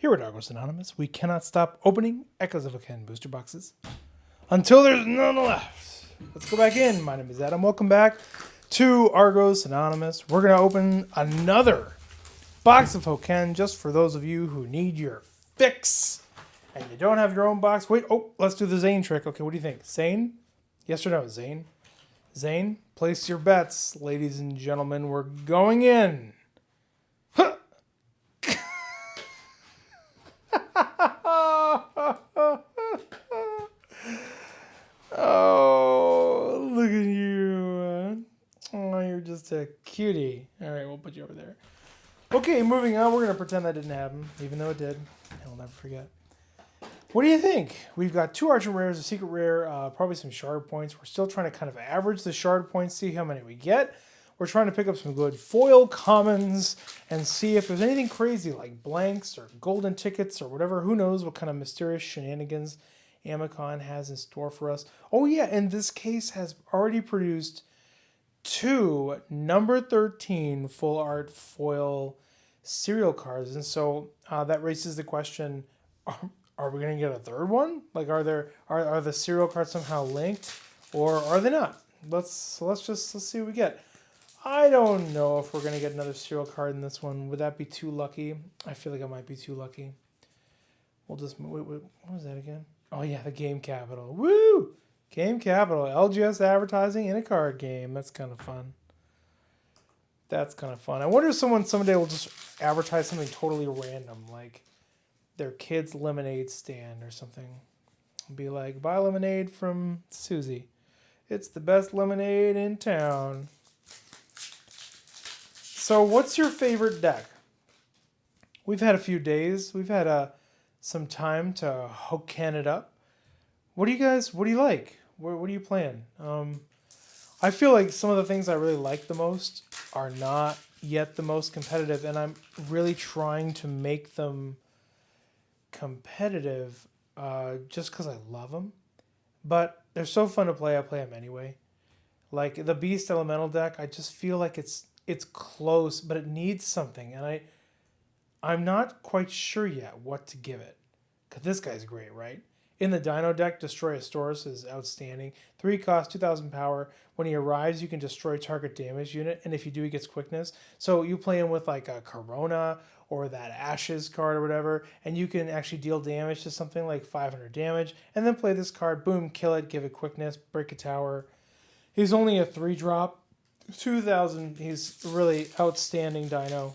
Here at Argos Anonymous, we cannot stop opening Echoes of Hokken booster boxes until there's none left. Let's go back in. My name is Adam. Welcome back to Argos Anonymous. We're going to open another box of Hokken just for those of you who need your fix and you don't have your own box. Wait, let's do the Zane trick. Okay, what do you think? Zane? Yes or no, Zane? Zane, place your bets, ladies and gentlemen. We're going in. Huh. Oh, look at you. Oh, you're just a cutie. All right, we'll put you over there. Okay, moving on. We're going to pretend that didn't happen, even though it did. I'll never forget. What do you think? We've got 2 Argent rares, a secret rare, probably some shard points. We're still trying to kind of average the shard points, see how many we get. We're trying to pick up some good foil commons and see if there's anything crazy like blanks or golden tickets or whatever. Who knows what kind of mysterious shenanigans Amicon has in store for us. Oh yeah, and this case has already produced 2 number 13 full art foil serial cards. And so that raises the question, are we going to get a third one? Like, are the serial cards somehow linked, or are they not? Let's see what we get. I don't know if we're going to get another serial card in this one. Would that be too lucky? I feel like I might be too lucky. We'll just wait, what was that again? Oh yeah, the Game Capital. Woo! Game Capital, LGS advertising in a card game. That's kind of fun. That's kind of fun. I wonder if someone someday will just advertise something totally random, like their kid's lemonade stand or something. Be like, buy lemonade from Susie. It's the best lemonade in town. So what's your favorite deck? We've had a few days. We've had some time to Hokken it up. What do you like? What are you playing? I feel like some of the things I really like the most are not yet the most competitive, and I'm really trying to make them competitive just because I love them. But they're so fun to play, I play them anyway. Like the Beast Elemental deck, I just feel like it's close, but it needs something, and I'm not quite sure yet what to give it. Because this guy's great, right? In the Dino deck, Destroy a Storeus is outstanding. 3 cost, 2,000 power. When he arrives, you can destroy target damage unit, and if you do, he gets quickness. So you play him with like a Corona or that Ashes card or whatever, and you can actually deal damage to something like 500 damage, and then play this card, boom, kill it, give it quickness, break a tower. He's only a 3-drop. 2,000, he's really outstanding Dino.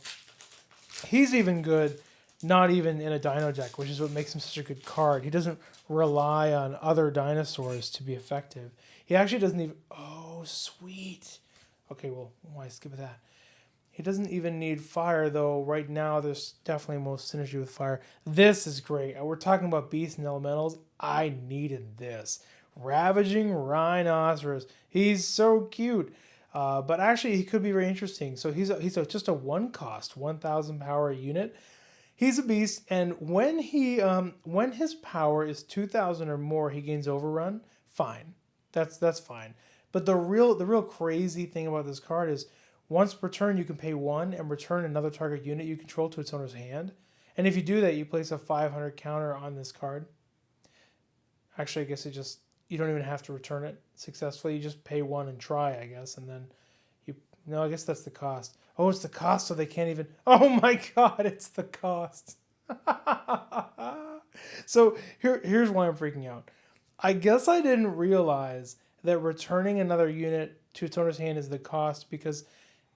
He's even good, not even in a Dino deck, which is what makes him such a good card. He doesn't rely on other dinosaurs to be effective. He actually doesn't even... Oh, sweet. Okay, well, why skip that? He doesn't even need fire, though. Right now, there's definitely most synergy with fire. This is great. We're talking about beasts and elementals. I needed this. Ravaging Rhinoceros. He's so cute. But actually, he could be very interesting. So he's just a 1-cost, 1,000 power unit. He's a beast, and when his power is 2,000 or more, he gains overrun. Fine, that's fine. But the real crazy thing about this card is once per turn you can pay 1 and return another target unit you control to its owner's hand. And if you do that, you place a 500 counter on this card. Actually, I guess you don't even have to return it successfully. You just pay 1 and try, I guess, and then no, I guess that's the cost. Oh, it's the cost, so they can't even... Oh my god, it's the cost. So here's why I'm freaking out. I guess I didn't realize that returning another unit to its owner's hand is the cost, because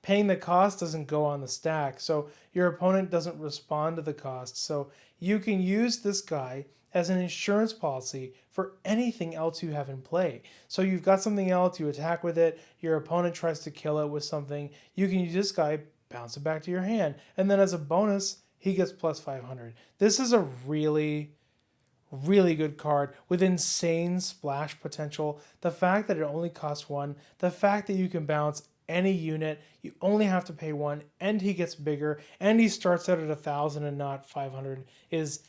paying the cost doesn't go on the stack. So your opponent doesn't respond to the cost. So you can use this guy as an insurance policy for anything else you have in play. So you've got something else, you attack with it, your opponent tries to kill it with something, you can use this guy, bounce it back to your hand, and then as a bonus, he gets plus 500. This is a really, really good card with insane splash potential. The fact that it only costs 1, the fact that you can bounce any unit, you only have to pay 1, and he gets bigger, and he starts out at 1,000 and not 500 is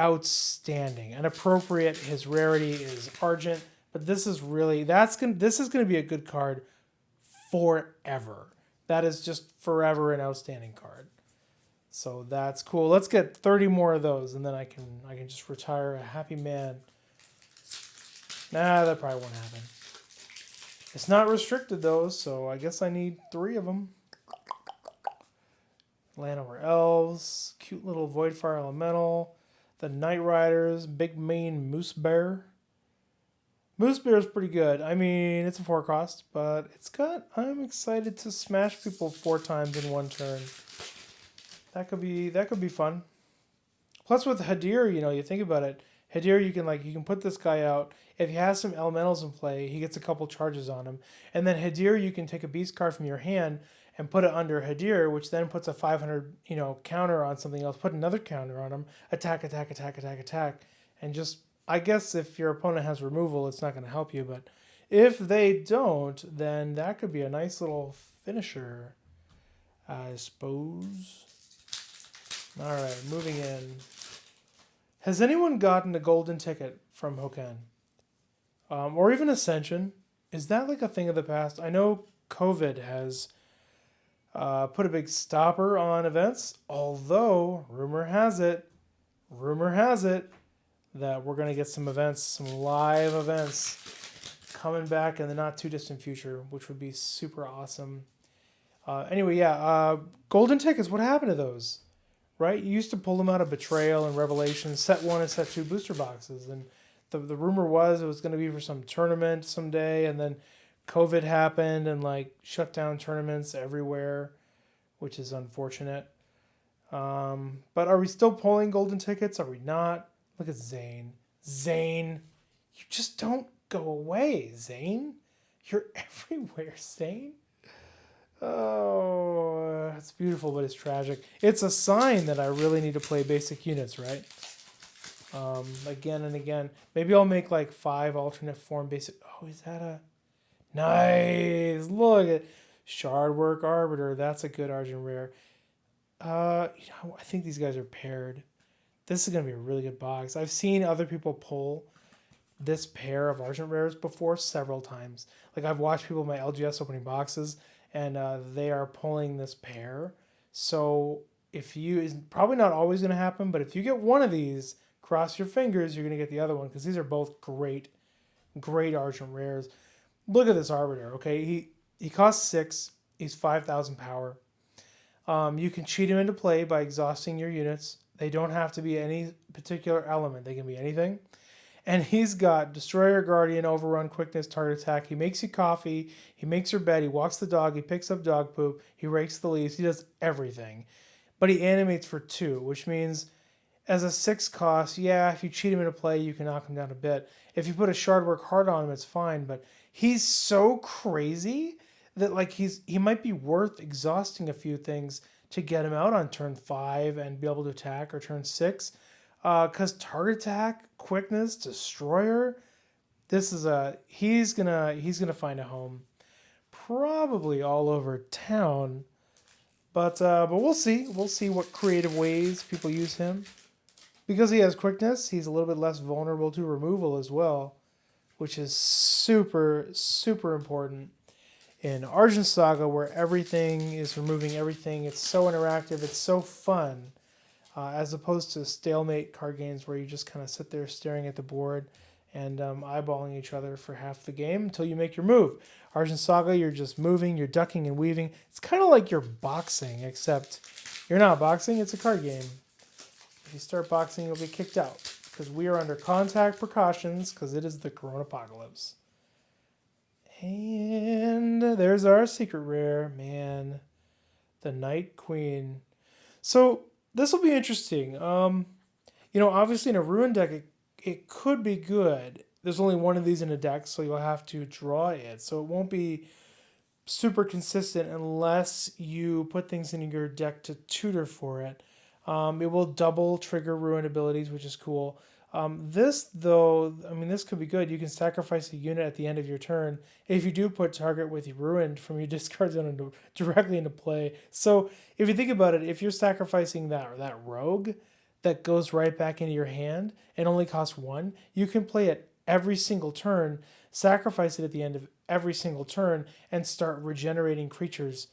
outstanding and appropriate. His rarity is Argent, but this is really this is going to be a good card forever. That is just forever an outstanding card. So that's cool. Let's get 30 more of those, and then I can just retire a happy man. Nah, that probably won't happen. It's not restricted though, so I guess I need 3 of them. Land over elves, cute little Voidfire Elemental, the Night Riders, big mean Moose Bear. Moose Bear is pretty good. I mean, it's a 4 cost, but it's got. I'm excited to smash people 4 times in one turn. That could be fun. Plus with Hadir, you think about it. Hadir, you can put this guy out. If he has some elementals in play, he gets a couple charges on him. And then Hadir, you can take a beast card from your hand and put it under Hadir, which then puts a 500, counter on something else. Put another counter on him. Attack, attack, attack, attack, attack. And just, I guess if your opponent has removal, it's not going to help you. But if they don't, then that could be a nice little finisher, I suppose. All right, moving in. Has anyone gotten a golden ticket from Hokken? Or even Ascension? Is that like a thing of the past? I know COVID has put a big stopper on events, although rumor has it that we're going to get some events, some live events coming back in the not too distant future, which would be super awesome. Anyway, yeah, golden tickets, what happened to those? Right? You used to pull them out of Betrayal and Revelation, set 1 and set 2 booster boxes. And the rumor was it was going to be for some tournament someday. And then COVID happened and shut down tournaments everywhere, which is unfortunate. But are we still pulling golden tickets? Are we not? Look at Zane. Zane, you just don't go away, Zane. You're everywhere, Zane. Oh, it's beautiful, but it's tragic. It's a sign that I really need to play basic units, right? Again and again. Maybe I'll make 5 alternate form basic. Oh, is that a nice? Look at Shardwork Arbiter. That's a good Argent rare. I think these guys are paired. This is gonna be a really good box. I've seen other people pull this pair of Argent rares before several times. I've watched people in my LGS opening boxes, and they are pulling this pair. So it's probably not always going to happen, but if you get one of these, cross your fingers, you're going to get the other one, because these are both great Argent rares. Look at this Arbiter, okay? He costs 6. He's 5,000 power. You can cheat him into play by exhausting your units. They don't have to be any particular element. They can be anything. And he's got Destroyer, Guardian, Overrun, Quickness, Target Attack. He makes you coffee. He makes your bed. He walks the dog. He picks up dog poop. He rakes the leaves. He does everything. But he animates for 2, which means as a 6 cost, yeah, if you cheat him into play, you can knock him down a bit. If you put a Shardwork Heart on him, it's fine. But he's so crazy that he might be worth exhausting a few things to get him out on turn 5 and be able to attack, or turn 6. Because Target Attack, Quickness, Destroyer, he's gonna find a home, probably all over town. But we'll see. We'll see what creative ways people use him. Because he has Quickness, he's a little bit less vulnerable to removal as well, which is super, super important in Argent Saga, where everything is removing everything. It's so interactive. It's so fun. As opposed to stalemate card games where you just kind of sit there staring at the board and eyeballing each other for half the game until you make your move. Argent Saga, you're just moving, you're ducking and weaving. It's kind of like you're boxing, except you're not boxing, it's a card game. If you start boxing, you'll be kicked out, because we are under contact precautions, because it is the Corona Apocalypse. And there's our secret rare, man. The Night Queen. So this will be interesting. Obviously in a Ruin deck, it could be good. There's only one of these in a deck, so you'll have to draw it. So it won't be super consistent unless you put things in your deck to tutor for it. It will double trigger Ruin abilities, which is cool. This could be good. You can sacrifice a unit at the end of your turn if you do put target with Ruined from your discard zone directly into play. So if you think about it, if you're sacrificing that rogue that goes right back into your hand and only costs 1, you can play it every single turn, sacrifice it at the end of every single turn, and start regenerating creatures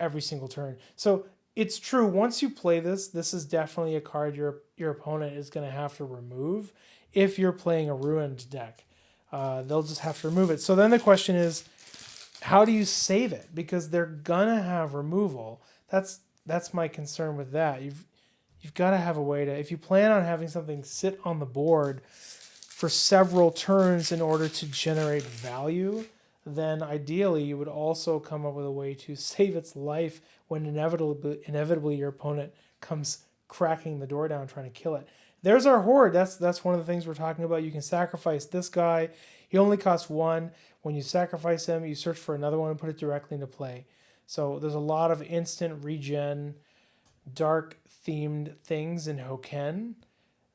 every single turn. So it's true. Once you play this, this is definitely a card your opponent is going to have to remove if you're playing a ruined deck. They'll just have to remove it. So then the question is, how do you save it? Because they're gonna have removal. That's my concern with that. You've got to have a way to, if you plan on having something sit on the board for several turns in order to generate value, then ideally you would also come up with a way to save its life when inevitably your opponent comes cracking the door down trying to kill it. There's our horde. That's one of the things we're talking about. You can sacrifice this guy. He only costs 1. When you sacrifice him, you search for another one and put it directly into play. So there's a lot of instant regen, dark themed things in Hokken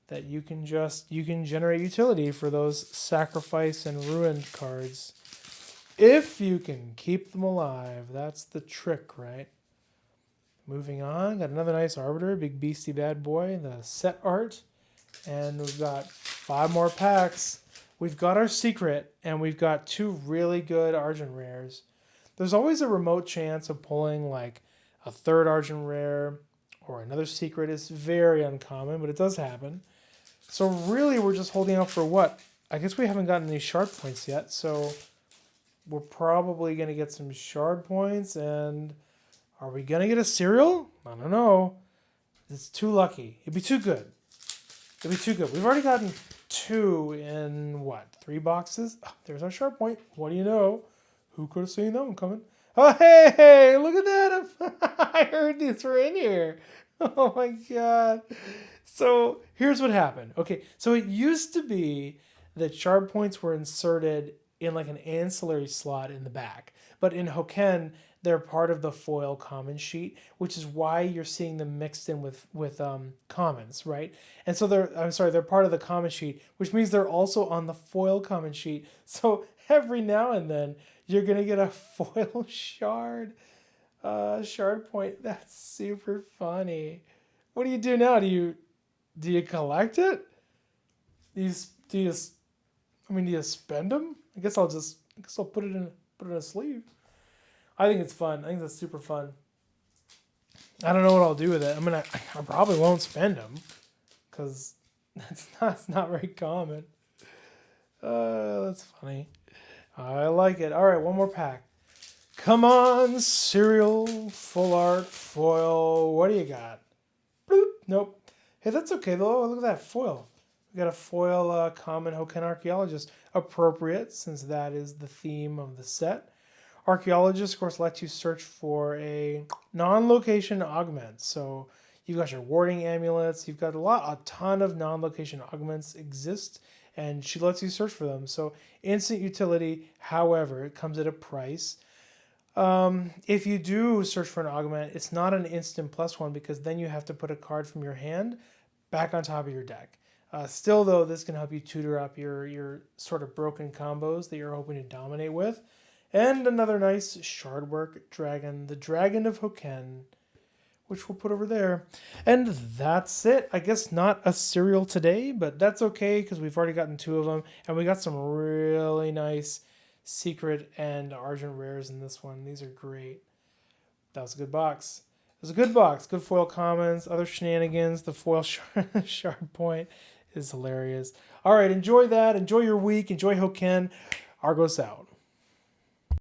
that you can generate utility for those sacrifice and ruined cards. If you can keep them alive, that's the trick, right? Moving on, got another nice Arbiter, big beastie bad boy, the set art. And we've got 5 more packs. We've got our secret, and we've got 2 really good Argent rares. There's always a remote chance of pulling like a 3rd Argent rare or another secret. It's very uncommon, but it does happen. So really, we're just holding out for what? I guess we haven't gotten any shard points yet, so we're probably going to get some shard points, and are we going to get a cereal? I don't know. It's too lucky. It'd be too good. It'd be too good. We've already gotten 2 in, what, 3 boxes? Oh, there's our shard point. What do you know? Who could have seen that one coming? Oh, hey, look at that. I heard these were in here. Oh, my God. So here's what happened. Okay, so it used to be that shard points were inserted in like an ancillary slot in the back. But in Hokken, they're part of the foil common sheet, which is why you're seeing them mixed in with commons, right? And so they're part of the common sheet, which means they're also on the foil common sheet. So every now and then you're gonna get a foil shard point. That's super funny. What do you do now? Do you collect it? Do you spend them? I guess I'll put it in a sleeve. I think it's fun. I think that's super fun. I don't know what I'll do with it. I probably won't spend them because it's not very common. That's funny. I like it. All right, one more pack. Come on, cereal, full art, foil. What do you got? Bloop. Nope. Hey, that's okay though. Look at that foil. We got a foil common Hokken Archaeologist. Appropriate, since that is the theme of the set. Archaeologist, of course, lets you search for a non-location augment. So you've got your warding amulets. You've got a ton of non-location augments exist, and she lets you search for them. So instant utility, however, it comes at a price. If you do search for an augment, it's not an instant +1 because then you have to put a card from your hand back on top of your deck. Still, though, this can help you tutor up your sort of broken combos that you're hoping to dominate with. And another nice Shardwork Dragon, the Dragon of Hokken, which we'll put over there. And that's it. I guess not a cereal today, but that's okay because we've already gotten 2 of them. And we got some really nice secret and Argent rares in this one. These are great. That was a good box. It was a good box. Good foil commons, other shenanigans. The foil shard point is hilarious. All right, enjoy that. Enjoy your week. Enjoy Hokken. Argos out.